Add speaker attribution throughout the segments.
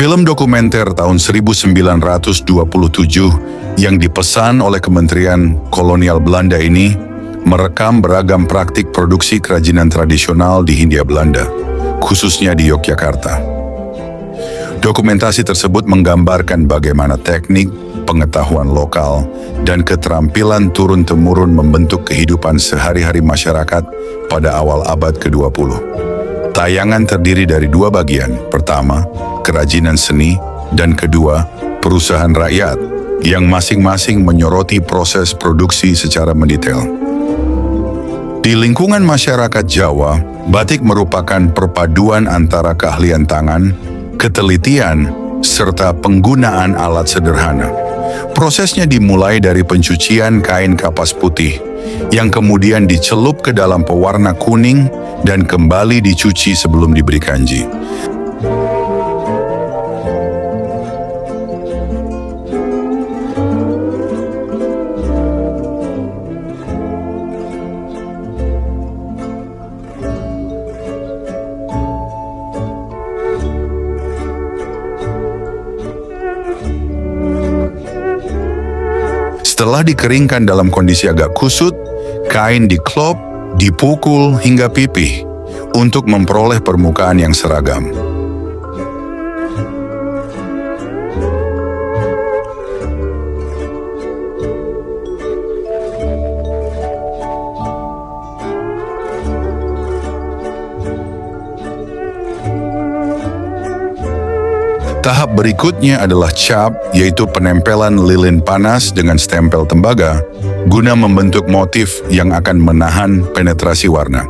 Speaker 1: Film dokumenter tahun 1927 yang dipesan oleh Kementerian Kolonial Belanda ini merekam beragam praktik produksi kerajinan tradisional di Hindia Belanda, khususnya di Yogyakarta. Dokumentasi tersebut menggambarkan bagaimana teknik, pengetahuan lokal, dan keterampilan turun-temurun membentuk kehidupan sehari-hari masyarakat pada awal abad ke-20. Tayangan terdiri dari dua bagian. Pertama, kerajinan seni, dan kedua, perusahaan rakyat yang masing-masing menyoroti proses produksi secara mendetail. Di lingkungan masyarakat Jawa, batik merupakan perpaduan antara keahlian tangan, ketelitian, serta penggunaan alat sederhana. Prosesnya dimulai dari pencucian kain kapas putih, yang kemudian dicelup ke dalam pewarna kuning dan kembali dicuci sebelum diberi kanji. Setelah dikeringkan dalam kondisi agak kusut, kain diklop, dipukul hingga pipih untuk memperoleh permukaan yang seragam. Tahap berikutnya adalah cap, yaitu penempelan lilin panas dengan stempel tembaga guna membentuk motif yang akan menahan penetrasi warna.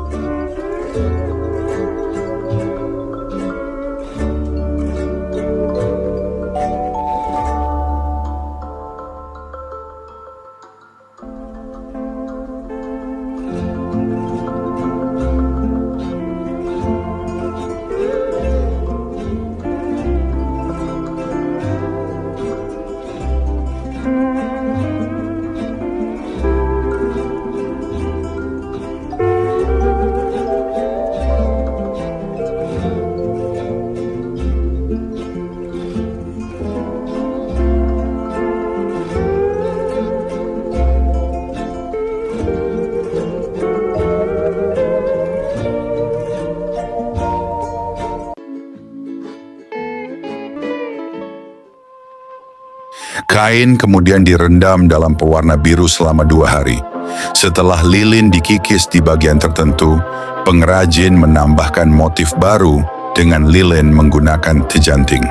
Speaker 1: Kain kemudian direndam dalam pewarna biru selama 2 hari. Setelah lilin dikikis di bagian tertentu, pengrajin menambahkan motif baru dengan lilin menggunakan tejanting.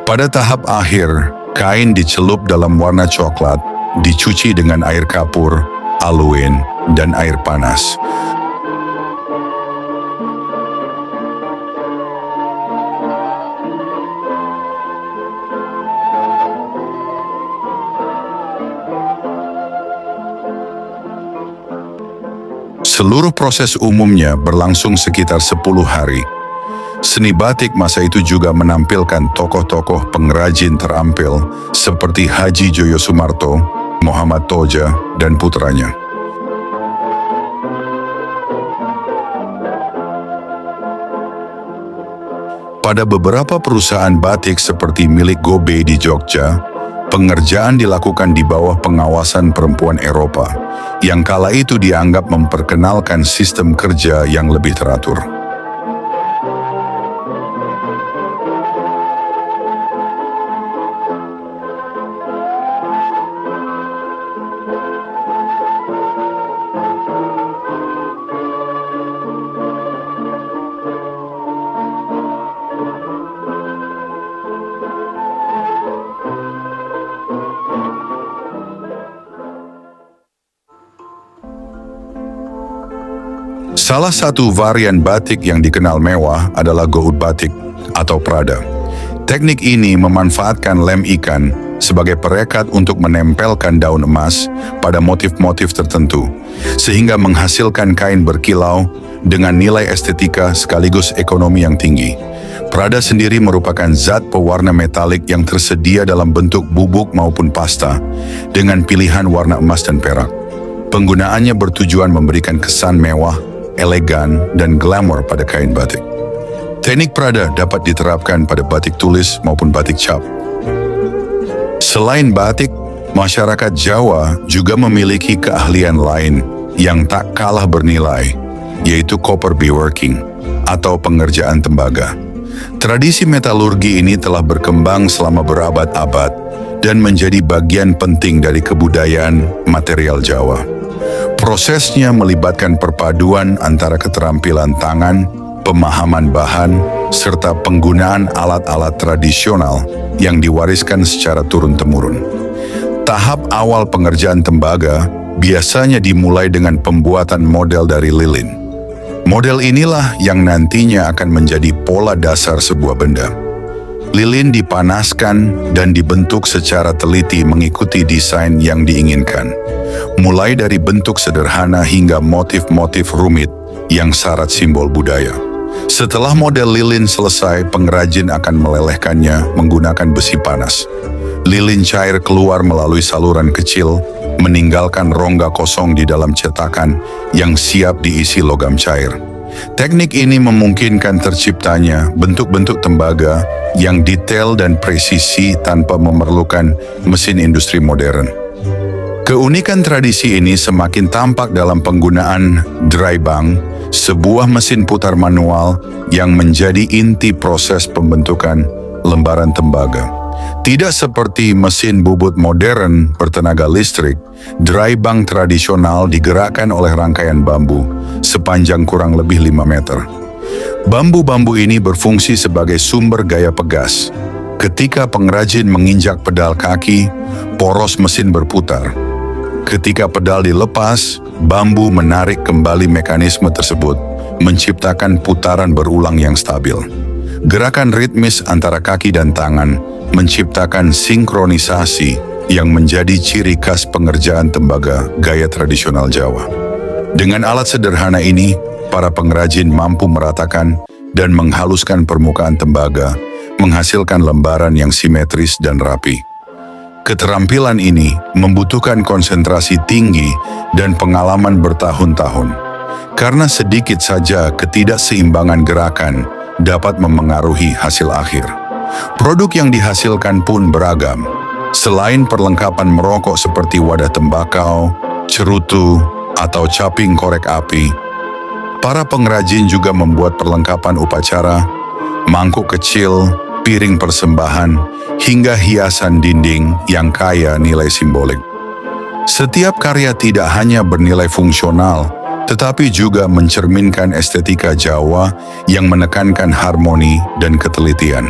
Speaker 1: Pada tahap akhir, kain dicelup dalam warna coklat, dicuci dengan air kapur, aluin, dan air panas. Seluruh proses umumnya berlangsung sekitar 10 hari. Seni batik masa itu juga menampilkan tokoh-tokoh pengrajin terampil seperti Haji Joyo Sumarto, Muhammad Toja, dan putranya. Pada beberapa perusahaan batik seperti milik Gobe di Jogja, pengerjaan dilakukan di bawah pengawasan perempuan Eropa, yang kala itu dianggap memperkenalkan sistem kerja yang lebih teratur. Salah satu varian batik yang dikenal mewah adalah goud batik atau Prada. Teknik ini memanfaatkan lem ikan sebagai perekat untuk menempelkan daun emas pada motif-motif tertentu, sehingga menghasilkan kain berkilau dengan nilai estetika sekaligus ekonomi yang tinggi. Prada sendiri merupakan zat pewarna metalik yang tersedia dalam bentuk bubuk maupun pasta dengan pilihan warna emas dan perak. Penggunaannya bertujuan memberikan kesan mewah, elegan, dan glamor pada kain batik. Teknik Prada dapat diterapkan pada batik tulis maupun batik cap. Selain batik, masyarakat Jawa juga memiliki keahlian lain yang tak kalah bernilai, yaitu copper beadworking atau pengerjaan tembaga. Tradisi metalurgi ini telah berkembang selama berabad-abad dan menjadi bagian penting dari kebudayaan material Jawa. Prosesnya melibatkan perpaduan antara keterampilan tangan, pemahaman bahan, serta penggunaan alat-alat tradisional yang diwariskan secara turun-temurun. Tahap awal pengerjaan tembaga biasanya dimulai dengan pembuatan model dari lilin. Model inilah yang nantinya akan menjadi pola dasar sebuah benda. Lilin dipanaskan dan dibentuk secara teliti mengikuti desain yang diinginkan, mulai dari bentuk sederhana hingga motif-motif rumit yang syarat simbol budaya. Setelah model lilin selesai, pengrajin akan melelehkannya menggunakan besi panas. Lilin cair keluar melalui saluran kecil, meninggalkan rongga kosong di dalam cetakan yang siap diisi logam cair. Teknik ini memungkinkan terciptanya bentuk-bentuk tembaga yang detail dan presisi tanpa memerlukan mesin industri modern. Keunikan tradisi ini semakin tampak dalam penggunaan dry bang, sebuah mesin putar manual yang menjadi inti proses pembentukan lembaran tembaga. Tidak seperti mesin bubut modern bertenaga listrik, dry bang tradisional digerakkan oleh rangkaian bambu sepanjang kurang lebih 5 meter. Bambu-bambu ini berfungsi sebagai sumber gaya pegas. Ketika pengrajin menginjak pedal kaki, poros mesin berputar. Ketika pedal dilepas, bambu menarik kembali mekanisme tersebut, menciptakan putaran berulang yang stabil. Gerakan ritmis antara kaki dan tangan menciptakan sinkronisasi yang menjadi ciri khas pengerjaan tembaga gaya tradisional Jawa. Dengan alat sederhana ini, para pengrajin mampu meratakan dan menghaluskan permukaan tembaga, menghasilkan lembaran yang simetris dan rapi. Keterampilan ini membutuhkan konsentrasi tinggi dan pengalaman bertahun-tahun, karena sedikit saja ketidakseimbangan gerakan dapat memengaruhi hasil akhir. Produk yang dihasilkan pun beragam. Selain perlengkapan merokok seperti wadah tembakau, cerutu, atau caping korek api, para pengrajin juga membuat perlengkapan upacara, mangkuk kecil, piring persembahan, hingga hiasan dinding yang kaya nilai simbolik. Setiap karya tidak hanya bernilai fungsional, tetapi juga mencerminkan estetika Jawa yang menekankan harmoni dan ketelitian.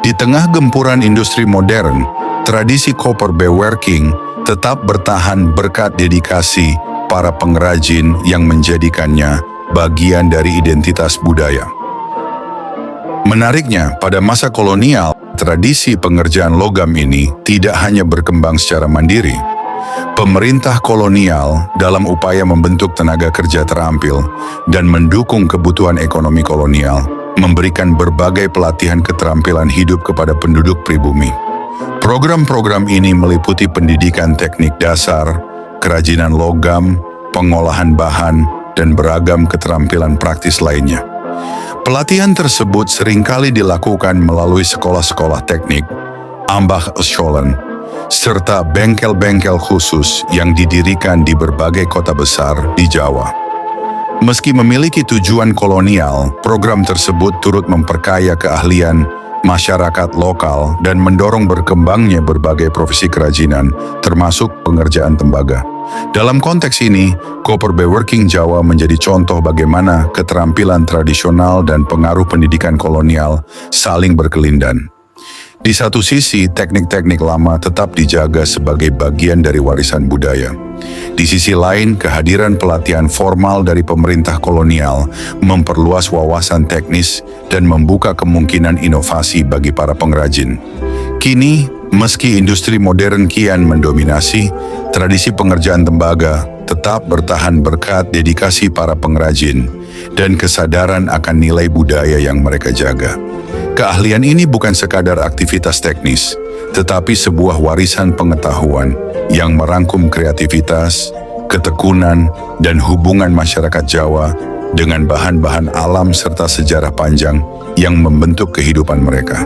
Speaker 1: Di tengah gempuran industri modern, tradisi copper beadworking tetap bertahan berkat dedikasi para pengrajin yang menjadikannya bagian dari identitas budaya. Menariknya, pada masa kolonial, tradisi pengerjaan logam ini tidak hanya berkembang secara mandiri. Pemerintah kolonial dalam upaya membentuk tenaga kerja terampil dan mendukung kebutuhan ekonomi kolonial, memberikan berbagai pelatihan keterampilan hidup kepada penduduk pribumi. Program-program ini meliputi pendidikan teknik dasar, kerajinan logam, pengolahan bahan, dan beragam keterampilan praktis lainnya. Pelatihan tersebut seringkali dilakukan melalui sekolah-sekolah teknik, Ambachtsscholen, serta bengkel-bengkel khusus yang didirikan di berbagai kota besar di Jawa. Meski memiliki tujuan kolonial, program tersebut turut memperkaya keahlian masyarakat lokal dan mendorong berkembangnya berbagai profesi kerajinan, termasuk pengerjaan tembaga. Dalam konteks ini, copper beadworking Jawa menjadi contoh bagaimana keterampilan tradisional dan pengaruh pendidikan kolonial saling berkelindan. Di satu sisi, teknik-teknik lama tetap dijaga sebagai bagian dari warisan budaya. Di sisi lain, kehadiran pelatihan formal dari pemerintah kolonial memperluas wawasan teknis dan membuka kemungkinan inovasi bagi para pengrajin. Kini, Meski industri modern kian mendominasi, tradisi pengerjaan tembaga tetap bertahan berkat dedikasi para pengrajin dan kesadaran akan nilai budaya yang mereka jaga. Keahlian ini bukan sekadar aktivitas teknis, tetapi sebuah warisan pengetahuan yang merangkum kreativitas, ketekunan, dan hubungan masyarakat Jawa dengan bahan-bahan alam serta sejarah panjang yang membentuk kehidupan mereka.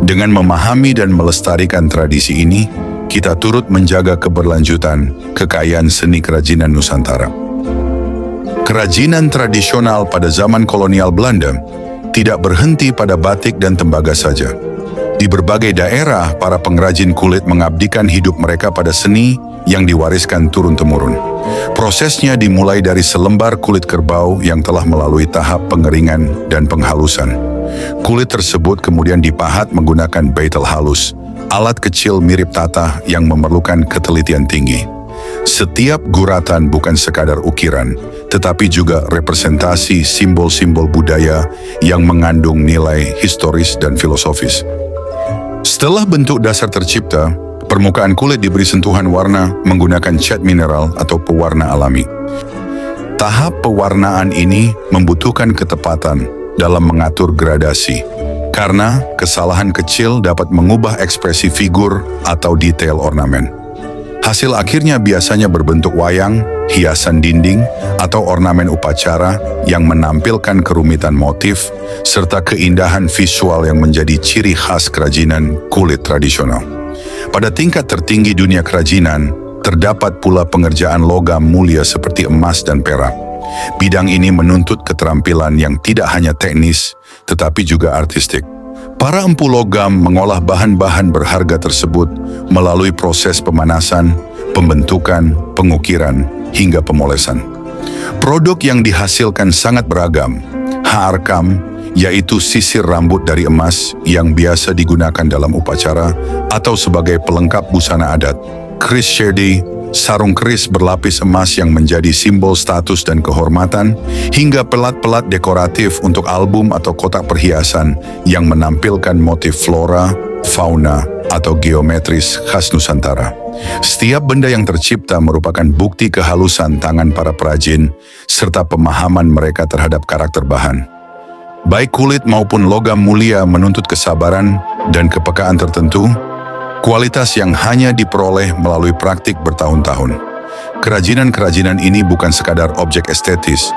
Speaker 1: Dengan memahami dan melestarikan tradisi ini, kita turut menjaga keberlanjutan kekayaan seni kerajinan Nusantara. Kerajinan tradisional pada zaman kolonial Belanda tidak berhenti pada batik dan tembaga saja. Di berbagai daerah, para pengrajin kulit mengabdikan hidup mereka pada seni yang diwariskan turun-temurun. Prosesnya dimulai dari selembar kulit kerbau yang telah melalui tahap pengeringan dan penghalusan. Kulit tersebut kemudian dipahat menggunakan beetle halus, alat kecil mirip tatah yang memerlukan ketelitian tinggi. Setiap guratan bukan sekadar ukiran, tetapi juga representasi simbol-simbol budaya yang mengandung nilai historis dan filosofis. Setelah bentuk dasar tercipta, permukaan kulit diberi sentuhan warna menggunakan cat mineral atau pewarna alami. Tahap pewarnaan ini membutuhkan ketepatan dalam mengatur gradasi, karena kesalahan kecil dapat mengubah ekspresi figur atau detail ornamen. Hasil akhirnya biasanya berbentuk wayang, hiasan dinding, atau ornamen upacara yang menampilkan kerumitan motif serta keindahan visual yang menjadi ciri khas kerajinan kulit tradisional. Pada tingkat tertinggi dunia kerajinan, terdapat pula pengerjaan logam mulia seperti emas dan perak. Bidang ini menuntut keterampilan yang tidak hanya teknis, tetapi juga artistik. Para empu logam mengolah bahan-bahan berharga tersebut melalui proses pemanasan, pembentukan, pengukiran, hingga pemolesan. Produk yang dihasilkan sangat beragam. Haarkam, yaitu sisir rambut dari emas yang biasa digunakan dalam upacara atau sebagai pelengkap busana adat. Kris Sherde, sarung keris berlapis emas yang menjadi simbol status dan kehormatan, hingga pelat-pelat dekoratif untuk album atau kotak perhiasan yang menampilkan motif flora, fauna, atau geometris khas Nusantara. Setiap benda yang tercipta merupakan bukti kehalusan tangan para perajin serta pemahaman mereka terhadap karakter bahan. Baik kulit maupun logam mulia menuntut kesabaran dan kepekaan tertentu, kualitas yang hanya diperoleh melalui praktik bertahun-tahun. Kerajinan-kerajinan ini bukan sekadar objek estetis,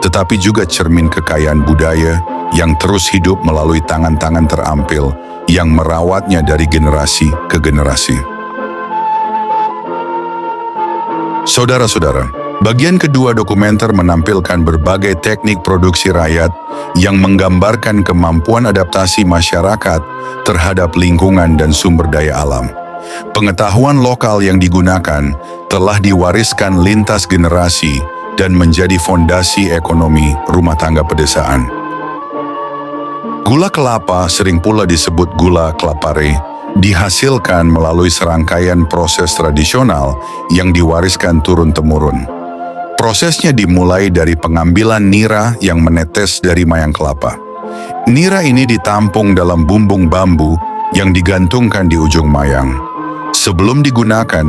Speaker 1: tetapi juga cermin kekayaan budaya yang terus hidup melalui tangan-tangan terampil yang merawatnya dari generasi ke generasi. Saudara-saudara, bagian kedua dokumenter menampilkan berbagai teknik produksi rakyat yang menggambarkan kemampuan adaptasi masyarakat terhadap lingkungan dan sumber daya alam. Pengetahuan lokal yang digunakan telah diwariskan lintas generasi dan menjadi fondasi ekonomi rumah tangga pedesaan. Gula kelapa, sering pula disebut gula kelapare, dihasilkan melalui serangkaian proses tradisional yang diwariskan turun-temurun. Prosesnya dimulai dari pengambilan nira yang menetes dari mayang kelapa. Nira ini ditampung dalam bumbung bambu yang digantungkan di ujung mayang. Sebelum digunakan,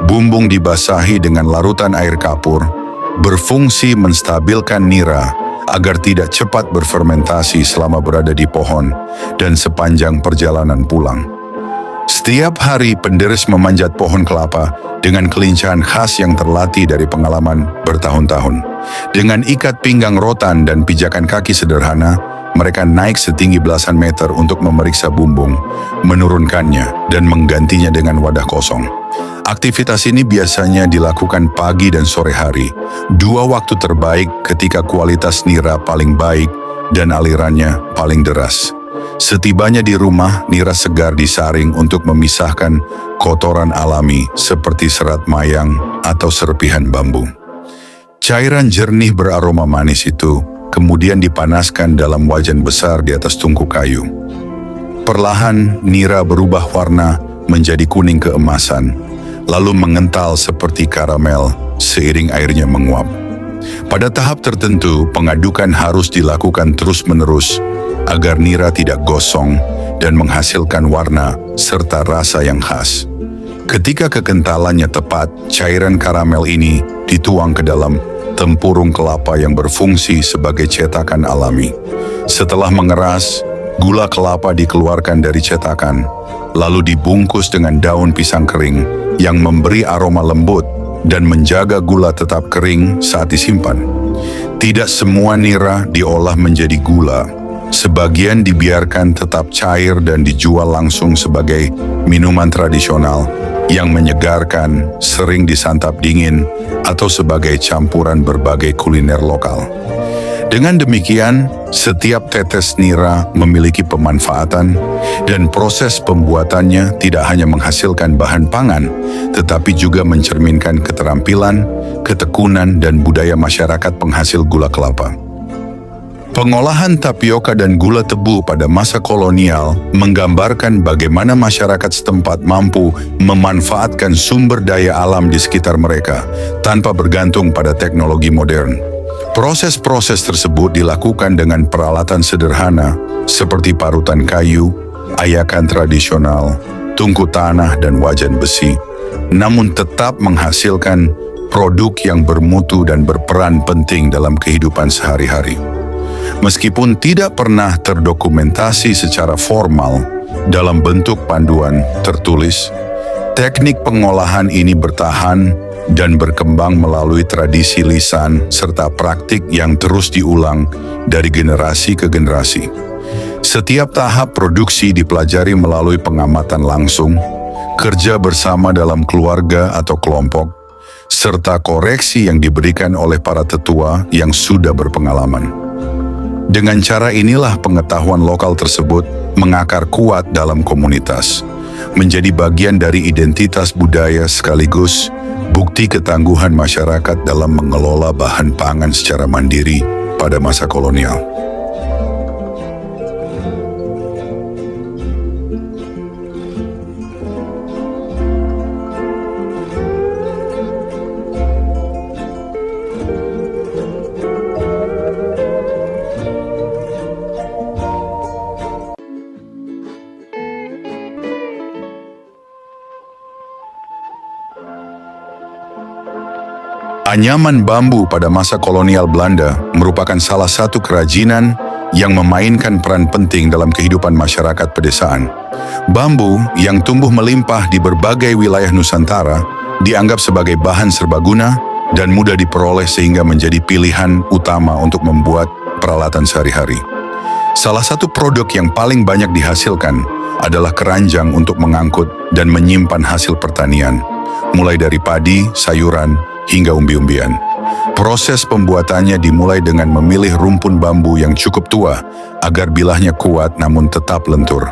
Speaker 1: bumbung dibasahi dengan larutan air kapur, berfungsi menstabilkan nira agar tidak cepat berfermentasi selama berada di pohon dan sepanjang perjalanan pulang. Setiap hari penderis memanjat pohon kelapa dengan kelincahan khas yang terlatih dari pengalaman bertahun-tahun. Dengan ikat pinggang rotan dan pijakan kaki sederhana, mereka naik setinggi belasan meter untuk memeriksa bumbung, menurunkannya, dan menggantinya dengan wadah kosong. Aktivitas ini biasanya dilakukan pagi dan sore hari, dua waktu terbaik ketika kualitas nira paling baik dan alirannya paling deras. Setibanya di rumah, nira segar disaring untuk memisahkan kotoran alami seperti serat mayang atau serpihan bambu. Cairan jernih beraroma manis itu kemudian dipanaskan dalam wajan besar di atas tungku kayu. Perlahan, nira berubah warna menjadi kuning keemasan, lalu mengental seperti karamel seiring airnya menguap. Pada tahap tertentu, pengadukan harus dilakukan terus-menerus agar nira tidak gosong dan menghasilkan warna serta rasa yang khas. Ketika kekentalannya tepat, cairan karamel ini dituang ke dalam tempurung kelapa yang berfungsi sebagai cetakan alami. Setelah mengeras, gula kelapa dikeluarkan dari cetakan, lalu dibungkus dengan daun pisang kering yang memberi aroma lembut dan menjaga gula tetap kering saat disimpan. Tidak semua nira diolah menjadi gula. Sebagian dibiarkan tetap cair dan dijual langsung sebagai minuman tradisional yang menyegarkan, sering disantap dingin, atau sebagai campuran berbagai kuliner lokal. Dengan demikian, setiap tetes nira memiliki pemanfaatan dan proses pembuatannya tidak hanya menghasilkan bahan pangan, tetapi juga mencerminkan keterampilan, ketekunan, dan budaya masyarakat penghasil gula kelapa. Pengolahan tapioka dan gula tebu pada masa kolonial menggambarkan bagaimana masyarakat setempat mampu memanfaatkan sumber daya alam di sekitar mereka tanpa bergantung pada teknologi modern. Proses-proses tersebut dilakukan dengan peralatan sederhana seperti parutan kayu, ayakan tradisional, tungku tanah, dan wajan besi, namun tetap menghasilkan produk yang bermutu dan berperan penting dalam kehidupan sehari-hari. Meskipun tidak pernah terdokumentasi secara formal dalam bentuk panduan tertulis, teknik pengolahan ini bertahan dan berkembang melalui tradisi lisan serta praktik yang terus diulang dari generasi ke generasi. Setiap tahap produksi dipelajari melalui pengamatan langsung, kerja bersama dalam keluarga atau kelompok, serta koreksi yang diberikan oleh para tetua yang sudah berpengalaman. Dengan cara inilah pengetahuan lokal tersebut mengakar kuat dalam komunitas, menjadi bagian dari identitas budaya sekaligus bukti ketangguhan masyarakat dalam mengelola bahan pangan secara mandiri pada masa kolonial. Anyaman bambu pada masa kolonial Belanda merupakan salah satu kerajinan yang memainkan peran penting dalam kehidupan masyarakat pedesaan. Bambu yang tumbuh melimpah di berbagai wilayah Nusantara dianggap sebagai bahan serbaguna dan mudah diperoleh sehingga menjadi pilihan utama untuk membuat peralatan sehari-hari. Salah satu produk yang paling banyak dihasilkan adalah keranjang untuk mengangkut dan menyimpan hasil pertanian, mulai dari padi, sayuran, hingga umbi-umbian. Proses pembuatannya dimulai dengan memilih rumpun bambu yang cukup tua agar bilahnya kuat namun tetap lentur.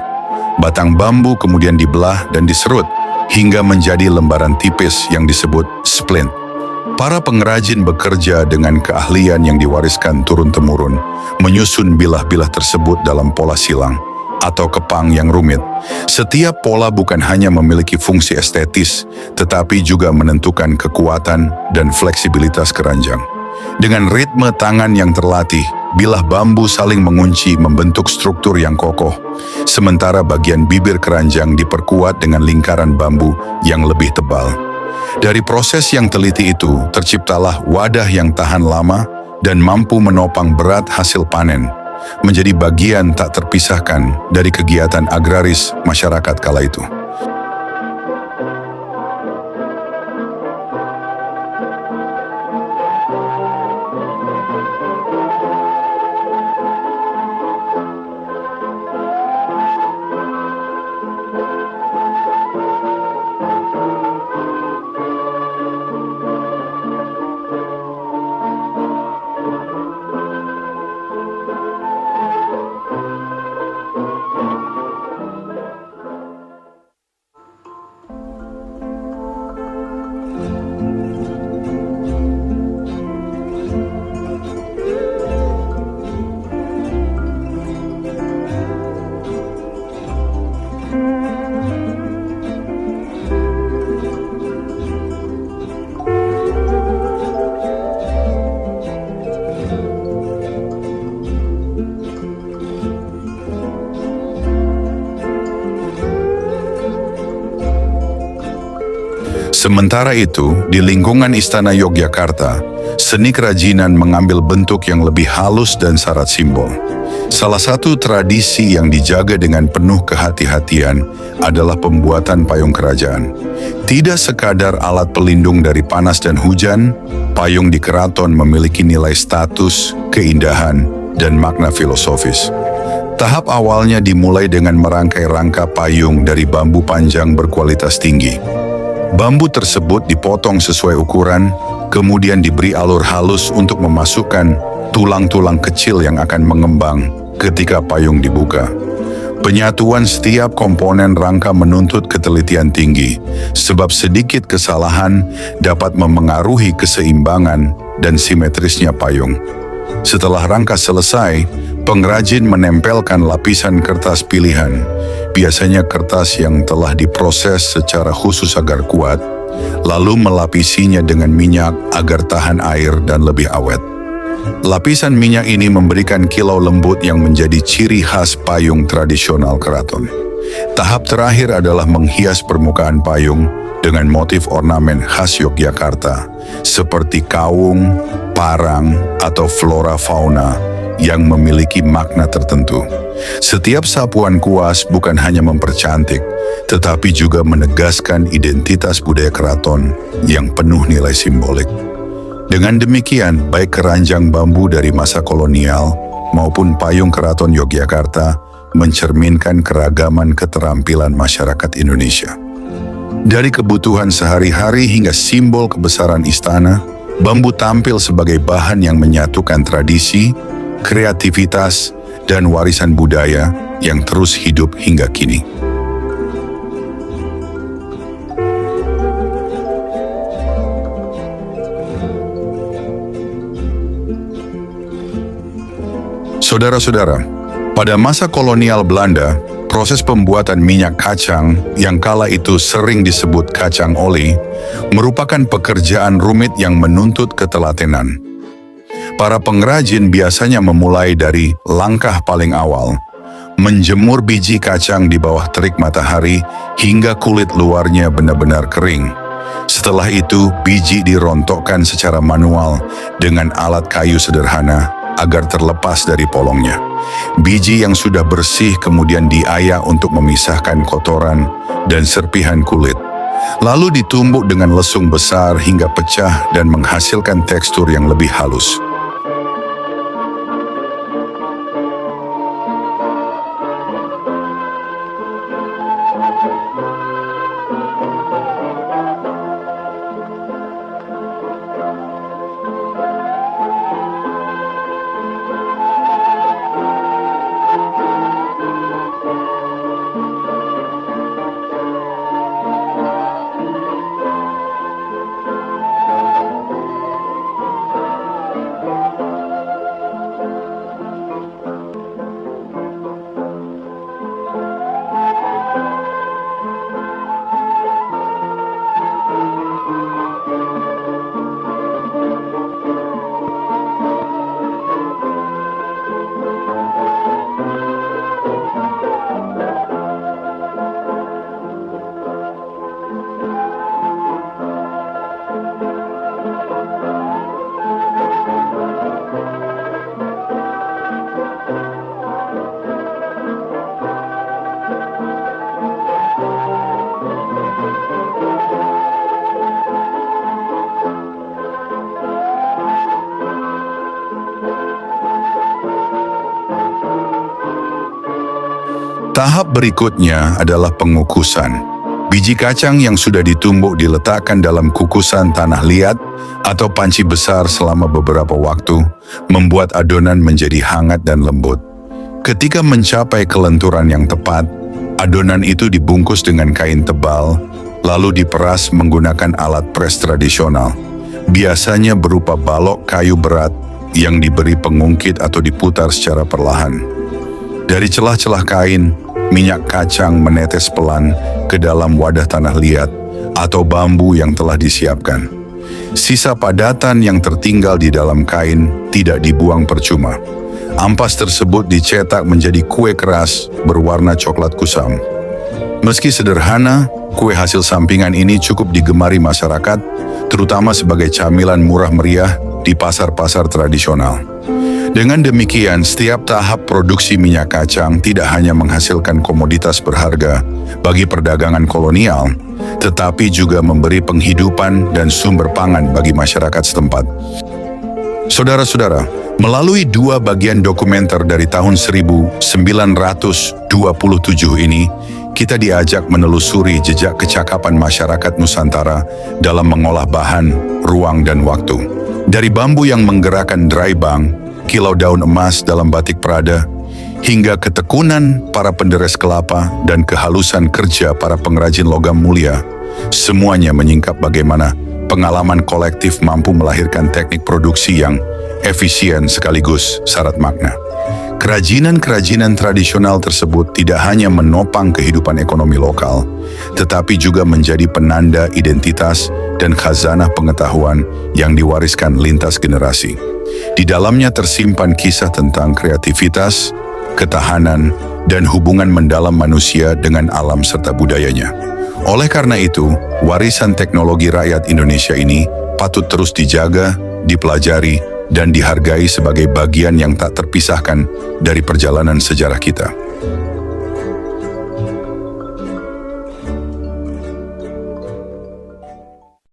Speaker 1: Batang bambu kemudian dibelah dan diserut hingga menjadi lembaran tipis yang disebut splint. Para pengrajin bekerja dengan keahlian yang diwariskan turun-temurun, menyusun bilah-bilah tersebut dalam pola silang atau kepang yang rumit. Setiap pola bukan hanya memiliki fungsi estetis, tetapi juga menentukan kekuatan dan fleksibilitas keranjang. Dengan ritme tangan yang terlatih, bilah bambu saling mengunci membentuk struktur yang kokoh, sementara bagian bibir keranjang diperkuat dengan lingkaran bambu yang lebih tebal. Dari proses yang teliti itu, terciptalah wadah yang tahan lama dan mampu menopang berat hasil panen, menjadi bagian tak terpisahkan dari kegiatan agraris masyarakat kala itu. Sementara itu, di lingkungan Istana Yogyakarta, seni kerajinan mengambil bentuk yang lebih halus dan syarat simbol. Salah satu tradisi yang dijaga dengan penuh kehati-hatian adalah pembuatan payung kerajaan. Tidak sekadar alat pelindung dari panas dan hujan, payung di keraton memiliki nilai status, keindahan, dan makna filosofis. Tahap awalnya dimulai dengan merangkai rangka payung dari bambu panjang berkualitas tinggi. Bambu tersebut dipotong sesuai ukuran, kemudian diberi alur halus untuk memasukkan tulang-tulang kecil yang akan mengembang ketika payung dibuka. Penyatuan setiap komponen rangka menuntut ketelitian tinggi, sebab sedikit kesalahan dapat memengaruhi keseimbangan dan simetrisnya payung. Setelah rangka selesai, pengrajin menempelkan lapisan kertas pilihan, biasanya kertas yang telah diproses secara khusus agar kuat, lalu melapisinya dengan minyak agar tahan air dan lebih awet. Lapisan minyak ini memberikan kilau lembut yang menjadi ciri khas payung tradisional keraton. Tahap terakhir adalah menghias permukaan payung dengan motif ornamen khas Yogyakarta, seperti kaung, parang, atau flora fauna yang memiliki makna tertentu. Setiap sapuan kuas bukan hanya mempercantik, tetapi juga menegaskan identitas budaya keraton yang penuh nilai simbolik. Dengan demikian, baik keranjang bambu dari masa kolonial maupun payung keraton Yogyakarta mencerminkan keragaman keterampilan masyarakat Indonesia. Dari kebutuhan sehari-hari hingga simbol kebesaran istana, bambu tampil sebagai bahan yang menyatukan tradisi, kreativitas, dan warisan budaya yang terus hidup hingga kini. Saudara-saudara, pada masa kolonial Belanda, proses pembuatan minyak kacang yang kala itu sering disebut kacang oli merupakan pekerjaan rumit yang menuntut ketelatenan. Para pengrajin biasanya memulai dari langkah paling awal, menjemur biji kacang di bawah terik matahari hingga kulit luarnya benar-benar kering. Setelah itu, biji dirontokkan secara manual dengan alat kayu sederhana agar terlepas dari polongnya. Biji yang sudah bersih kemudian diayak untuk memisahkan kotoran dan serpihan kulit. Lalu ditumbuk dengan lesung besar hingga pecah dan menghasilkan tekstur yang lebih halus. Tahap berikutnya adalah pengukusan. Biji kacang yang sudah ditumbuk diletakkan dalam kukusan tanah liat atau panci besar selama beberapa waktu, membuat adonan menjadi hangat dan lembut. Ketika mencapai kelenturan yang tepat, adonan itu dibungkus dengan kain tebal, lalu diperas menggunakan alat pres tradisional. Biasanya berupa balok kayu berat yang diberi pengungkit atau diputar secara perlahan. Dari celah-celah kain, minyak kacang menetes pelan ke dalam wadah tanah liat atau bambu yang telah disiapkan. Sisa padatan yang tertinggal di dalam kain tidak dibuang percuma. Ampas tersebut dicetak menjadi kue keras berwarna coklat kusam. Meski sederhana, kue hasil sampingan ini cukup digemari masyarakat, terutama sebagai camilan murah meriah di pasar-pasar tradisional. Dengan demikian, setiap tahap produksi minyak kacang tidak hanya menghasilkan komoditas berharga bagi perdagangan kolonial, tetapi juga memberi penghidupan dan sumber pangan bagi masyarakat setempat. Saudara-saudara, melalui 2 bagian dokumenter dari tahun 1927 ini, kita diajak menelusuri jejak kecakapan masyarakat Nusantara dalam mengolah bahan, ruang, dan waktu. Dari bambu yang menggerakkan dry bank, kilau daun emas dalam batik Prada, hingga ketekunan para penderes kelapa dan kehalusan kerja para pengrajin logam mulia, semuanya menyingkap bagaimana pengalaman kolektif mampu melahirkan teknik produksi yang efisien sekaligus syarat makna. Kerajinan-kerajinan tradisional tersebut tidak hanya menopang kehidupan ekonomi lokal, tetapi juga menjadi penanda identitas dan khazanah pengetahuan yang diwariskan lintas generasi. Di dalamnya tersimpan kisah tentang kreativitas, ketahanan, dan hubungan mendalam manusia dengan alam serta budayanya. Oleh karena itu, warisan teknologi rakyat Indonesia ini patut terus dijaga, dipelajari, dan dihargai sebagai bagian yang tak terpisahkan dari perjalanan sejarah kita.